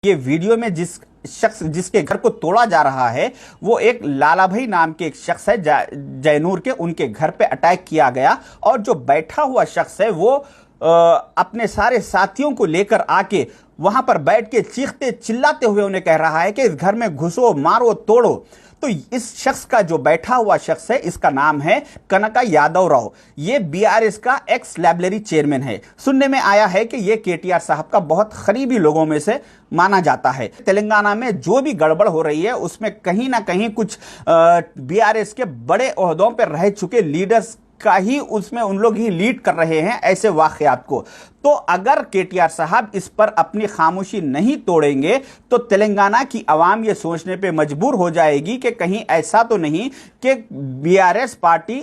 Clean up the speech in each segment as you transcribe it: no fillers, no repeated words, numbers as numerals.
ये वीडियो में जिस शख्स जिसके घर को तोड़ा जा रहा है वो एक लाला भाई नाम के एक शख्स है। जयनूर के उनके घर पे अटैक किया गया और जो बैठा हुआ शख्स है वो अपने सारे साथियों को लेकर आके वहां पर बैठ के चीखते चिल्लाते हुए उन्हें कह रहा है कि इस घर में घुसो, मारो, तोड़ो। तो इस शख्स का जो बैठा हुआ शख्स है इसका नाम है कनका यादव राव। ये बीआरएस का एक्स लाइब्रेरी चेयरमैन है। सुनने में आया है कि ये केटीआर साहब का बहुत करीबी लोगों में से माना जाता है। तेलंगाना में जो भी गड़बड़ हो रही है उसमें कहीं ना कहीं कुछ बीआरएस के बड़े ओहदों पर रह चुके लीडर्स का ही उसमें उन लोग ही लीड कर रहे हैं ऐसे वाकयात को। तो अगर केटीआर साहब इस पर अपनी खामोशी नहीं तोड़ेंगे तो तेलंगाना की आवाम ये सोचने पे मजबूर हो जाएगी कि कहीं ऐसा तो नहीं कि बीआरएस पार्टी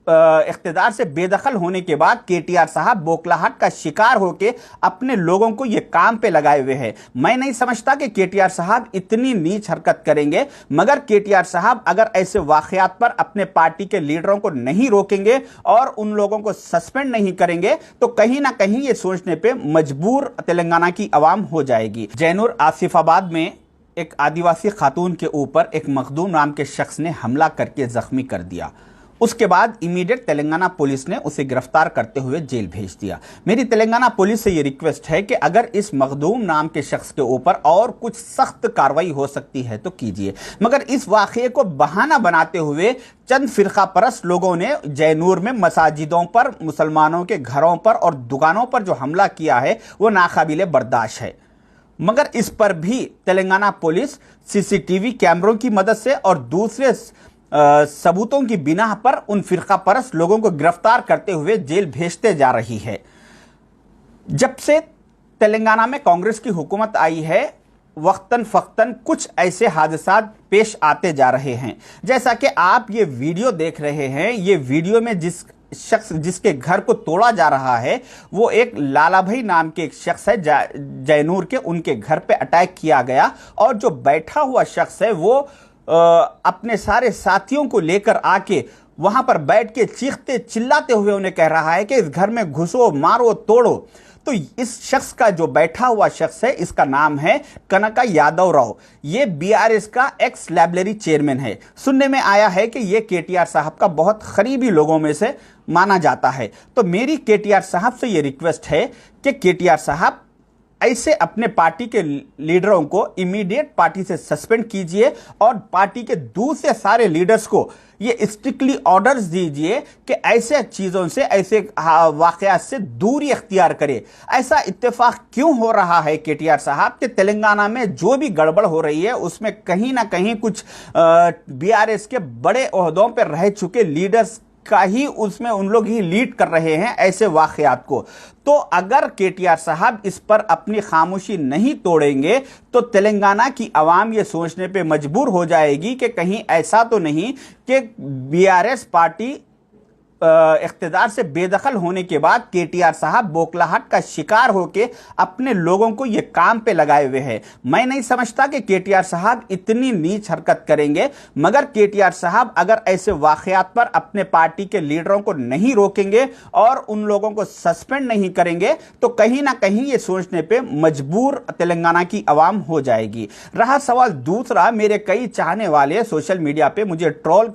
इख्तिदार से बेदखल होने के बाद केटीआर साहब बौखलाहट का शिकार होकर अपने लोगों को ये काम पे लगाए हुए हैं। मैं नहीं समझता कि केटीआर साहब इतनी नीच हरकत करेंगे, मगर केटीआर साहब अगर ऐसे वाकयात पर अपने पार्टी के लीडरों को नहीं रोकेंगे और उन लोगों को सस्पेंड नहीं करेंगे तो कहीं ना कहीं ये सोचने पे मजबूर तेलंगाना की आवाम हो जाएगी। जैनूर आसिफाबाद में एक आदिवासी खातून के ऊपर एक मखदूम नाम के शख्स ने हमला करके जख्मी कर दिया। उसके बाद इमीडिएट तेलंगाना पुलिस ने उसे गिरफ्तार करते हुए जेल भेज दिया। मेरी तेलंगाना पुलिस से यह रिक्वेस्ट है कि अगर इस मखदूम नाम के शख्स के ऊपर और कुछ सख्त कार्रवाई हो सकती है तो कीजिए, मगर इस वाकये को बहाना बनाते हुए चंद फिरका परस्त लोगों ने जयनूर में मसाजिदों पर, मुसलमानों के घरों पर और दुकानों पर जो हमला किया है वो नाकाबिले बर्दाश्त है। मगर इस पर भी तेलंगाना पुलिस सीसीटीवी कैमरों की मदद से और दूसरे सबूतों की बिना पर उन फिरका परस्त लोगों को गिरफ्तार करते हुए जेल भेजते जा रही है। जब से तेलंगाना में कांग्रेस की हुकूमत आई है वक्तन फक्तन कुछ ऐसे हादसात पेश आते जा रहे हैं, जैसा कि आप ये वीडियो देख रहे हैं। ये वीडियो में जिस शख्स जिसके घर को तोड़ा जा रहा है वो एक लाला भाई नाम के एक शख्स है। जयनूर के उनके घर पे अटैक किया गया और जो बैठा हुआ शख्स है वो अपने सारे साथियों को लेकर आके वहां पर बैठ के चीखते चिल्लाते हुए उन्हें कह रहा है कि इस घर में घुसो, मारो, तोड़ो। तो इस शख्स का जो बैठा हुआ शख्स है इसका नाम है कनका यादव राव। ये बीआरएस का एक्स लाइब्रेरी चेयरमैन है। सुनने में आया है कि ये केटीआर साहब का बहुत करीबी लोगों में से माना जाता है। तो मेरी केटीआर साहब से ये रिक्वेस्ट है कि केटीआर साहब ऐसे अपने पार्टी के लीडरों को इमीडिएट पार्टी से सस्पेंड कीजिए और पार्टी के दूसरे सारे लीडर्स को ये स्ट्रिक्टली ऑर्डर्स दीजिए कि ऐसे चीजों से, ऐसे वाकयात से दूरी अख्तियार करे। ऐसा इत्तेफाक क्यों हो रहा है केटीआर साहब कि तेलंगाना में जो भी गड़बड़ हो रही है उसमें कहीं ना कहीं कुछ बीआरएस के बड़े ओहदों पर रह चुके लीडर्स का ही उसमें उन लोग ही लीड कर रहे हैं ऐसे वाकयात को। तो अगर केटीआर साहब इस पर अपनी खामोशी नहीं तोड़ेंगे तो तेलंगाना की आवाम ये सोचने पे मजबूर हो जाएगी कि कहीं ऐसा तो नहीं कि बीआरएस पार्टी इख्तिदार से बेदखल होने के बाद केटीआर साहब बौखलाहट का शिकार होकर अपने लोगों को ये काम पे लगाए हुए हैं। मैं नहीं समझता कि केटीआर साहब इतनी नीच हरकत करेंगे, मगर केटीआर साहब अगर ऐसे वाकयात पर अपने पार्टी के लीडरों को नहीं रोकेंगे और उन लोगों को सस्पेंड नहीं करेंगे तो कहीं ना कहीं ये सोचने पे मजबूर तेलंगाना की आवाम हो जाएगी। रहा सवाल दूसरा, मेरे कई चाहने वाले सोशल मीडिया पे मुझे ट्रोल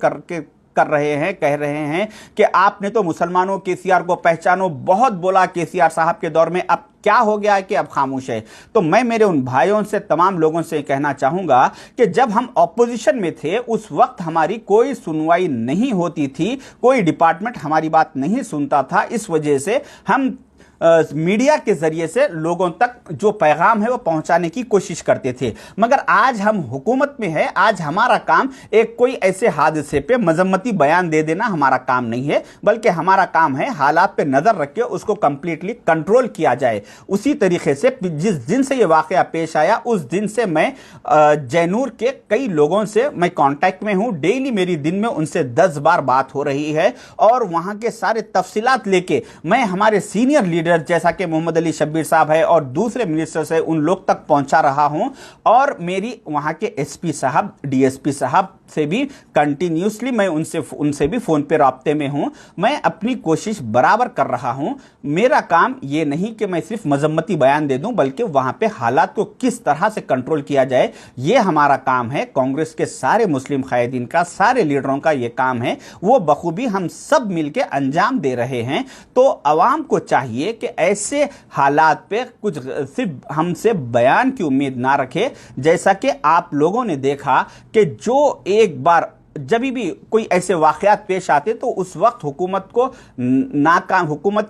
कर रहे हैं, कह रहे हैं कि आपने तो मुसलमानों केसीआर को पहचानो, बहुत बोला केसीआर साहब के दौर में, अब क्या हो गया है कि अब खामोश है। तो मैं मेरे उन भाइयों से, तमाम लोगों से कहना चाहूंगा कि जब हम ऑपोजिशन में थे उस वक्त हमारी कोई सुनवाई नहीं होती थी, कोई डिपार्टमेंट हमारी बात नहीं सुनता था। इस वजह से हम मीडिया के जरिए से लोगों तक जो पैगाम है वो पहुंचाने की कोशिश करते थे। मगर आज हम हुकूमत में है, आज हमारा काम एक कोई ऐसे हादसे पे मजम्मती बयान दे देना हमारा काम नहीं है, बल्कि हमारा काम है हालात पे नजर रख के उसको कंप्लीटली कंट्रोल किया जाए। उसी तरीके से जिस दिन से ये वाकया पेश आया उस दिन से मैं जयनूर के कई लोगों से मैं कांटेक्ट में हूं। डेली मेरी दिन में उनसे 10 बार बात हो रही है और वहां के सारे तफसीलात लेके मैं हमारे सीनियर लीडर जैसा कि मोहम्मद अली शब्बीर साहब है और दूसरे मिनिस्टर से उन लोग तक पहुंचा रहा हूं। और मेरी वहां के एसपी साहब, डीएसपी साहब, से भी कंटिन्यूसली मैं उनसे भी फ़ोन पे राब्ते में हूँ। मैं अपनी कोशिश बराबर कर रहा हूँ। मेरा काम ये नहीं कि मैं सिर्फ मजम्मती बयान दे दूं, बल्कि वहाँ पे हालात को किस तरह से कंट्रोल किया जाए, ये हमारा काम है। कांग्रेस के सारे मुस्लिम कायदीन का, सारे लीडरों का ये काम है। वो बखूबी हम सब मिलके अंजाम दे रहे हैं। तो अवाम को चाहिए कि ऐसे हालात पे कुछ सिर्फ हमसे बयान की उम्मीद ना रखे। जैसा कि आप लोगों ने देखा कि जो एक बार जब भी कोई ऐसे वाकयात पेश आते तो उस वक्त हुकूमत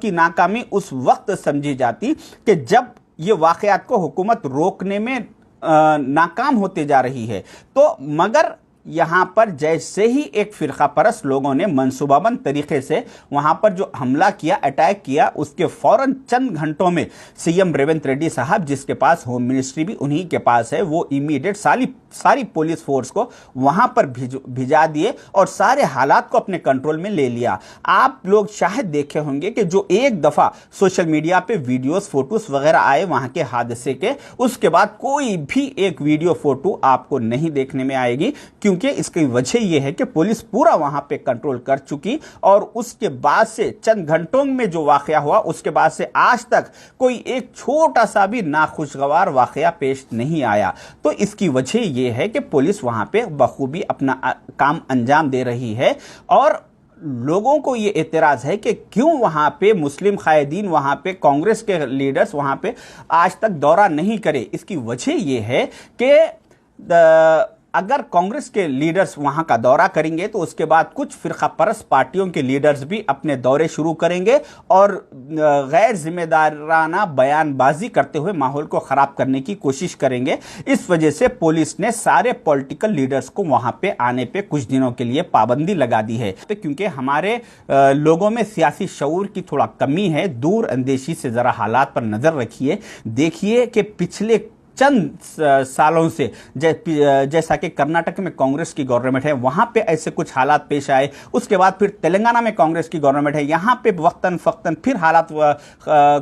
की नाकामी उस वक्त समझी जाती कि जब ये वाकयात को हुकूमत रोकने में नाकाम होते जा रही है। तो मगर यहाँ पर जैसे ही एक फिरका परस्त लोगों ने मंसूबाबंद तरीके से वहाँ पर जो हमला किया, अटैक किया, उसके फौरन चंद घंटों में सीएम रेवंत रेड्डी साहब, जिसके पास होम मिनिस्ट्री भी उन्हीं के पास है, वो इमीडिएट सारी पुलिस फोर्स को वहाँ पर भिजा दिए और सारे हालात को अपने कंट्रोल में ले लिया। आप लोग शायद देखे होंगे कि जो एक दफ़ा सोशल मीडिया पे वीडियोस फोटोस वगैरह आए वहाँ के हादसे के, उसके बाद कोई भी एक वीडियो फोटो आपको नहीं देखने में आएगी, क्योंकि इसकी वजह यह है कि पुलिस पूरा वहां पे कंट्रोल कर चुकी। और उसके बाद से चंद घंटों में जो वाकया हुआ, उसके बाद से आज तक कोई एक छोटा सा भी नाखुशगवार वाकया पेश नहीं आया। तो इसकी वजह यह है कि पुलिस वहां पे बखूबी अपना काम अंजाम दे रही है। और लोगों को ये एतराज है कि क्यों वहां पे मुस्लिम कायदीन, वहां पे कांग्रेस के लीडर्स वहां पे आज तक दौरा नहीं करे। इसकी वजह यह है कि अगर कांग्रेस के लीडर्स वहां का दौरा करेंगे तो उसके बाद कुछ फिरका परस्त पार्टियों के लीडर्स भी अपने दौरे शुरू करेंगे और गैर जिम्मेदाराना बयानबाजी करते हुए माहौल को खराब करने की कोशिश करेंगे। इस वजह से पुलिस ने सारे पॉलिटिकल लीडर्स को वहां पे आने पे कुछ दिनों के लिए पाबंदी लगा दी है, क्योंकि हमारे लोगों में सियासी शऊर की थोड़ा कमी है। दूर अंदेशी से जरा हालात पर नजर रखिए, देखिए कि पिछले चंद सालों से जैसा कि कर्नाटक में कांग्रेस की गवर्नमेंट है, वहां पे ऐसे कुछ हालात पेश आए। उसके बाद फिर तेलंगाना में कांग्रेस की गवर्नमेंट है, यहां पे वक्तन फक्तन फिर हालात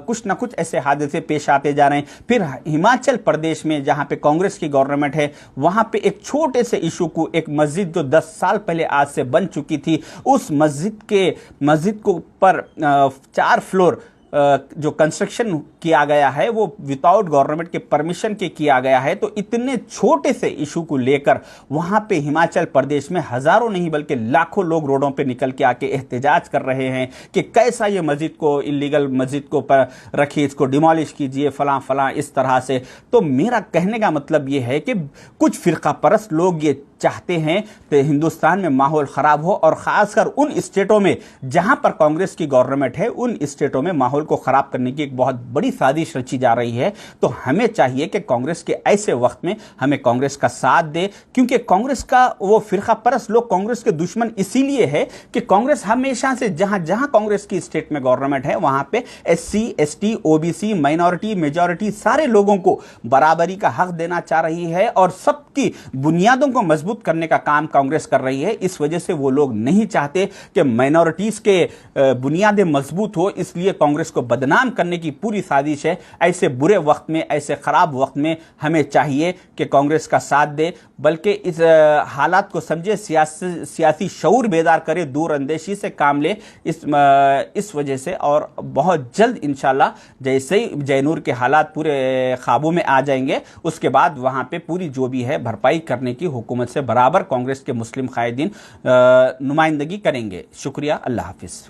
कुछ ना कुछ ऐसे हादसे पेश आते जा रहे हैं। फिर हिमाचल प्रदेश में जहां पे कांग्रेस की गवर्नमेंट है, वहां पे एक छोटे से इशू को, एक मस्जिद जो 10 साल पहले आज से बन चुकी थी, उस मस्जिद को पर 4 फ्लोर जो कंस्ट्रक्शन किया गया है वो विदाउट गवर्नमेंट के परमिशन के किया गया है। तो इतने छोटे से इशू को लेकर वहां पे हिमाचल प्रदेश में हजारों नहीं बल्कि लाखों लोग रोडों पे निकल के आके एहतजाज कर रहे हैं कि कैसा ये मस्जिद को, इलीगल मस्जिद को पर रखिए, इसको डिमोलिश कीजिए, फलां फलां इस तरह से। तो मेरा कहने का मतलब ये है कि कुछ फिरका परस्त लोग ये चाहते हैं कि हिंदुस्तान में माहौल खराब हो, और खासकर उन स्टेटों में जहां पर कांग्रेस की गवर्नमेंट है, उन स्टेटों में माहौल को खराब करने की एक बहुत बड़ी साजिश रची जा रही है। तो हमें चाहिए कि कांग्रेस के ऐसे वक्त में हमें कांग्रेस का साथ दे, क्योंकि कांग्रेस का वो फिरका परस्त लोग कांग्रेस के दुश्मन इसीलिए है कि कांग्रेस हमेशा से जहां जहां कांग्रेस की स्टेट में गवर्नमेंट है वहां पे SC ST OBC minority majority सारे लोगों को बराबरी का हक देना चाह रही है और सबकी बुनियादों को मजबूत करने का काम कांग्रेस कर रही है। इस वजह से वो लोग नहीं चाहते कि माइनॉरिटीज के बुनियादें मजबूत हो, इसलिए कांग्रेस को बदनाम करने की पूरी साजिश है। ऐसे बुरे वक्त में, ऐसे खराब वक्त में हमें चाहिए कि कांग्रेस का साथ दे, बल्कि इस हालात को समझे, सियासी शऊर बेदार करे, दूर अंदेशी से काम ले। इस वजह से और बहुत जल्द इंशाल्लाह जैसे ही जयनूर के हालात पूरे काबू में आ जाएंगे, उसके बाद वहां पे पूरी जो भी है भरपाई करने की हुकूमत से बराबर कांग्रेस के मुस्लिम कायदीन नुमाइंदगी करेंगे। शुक्रिया, अल्लाह हाफिज।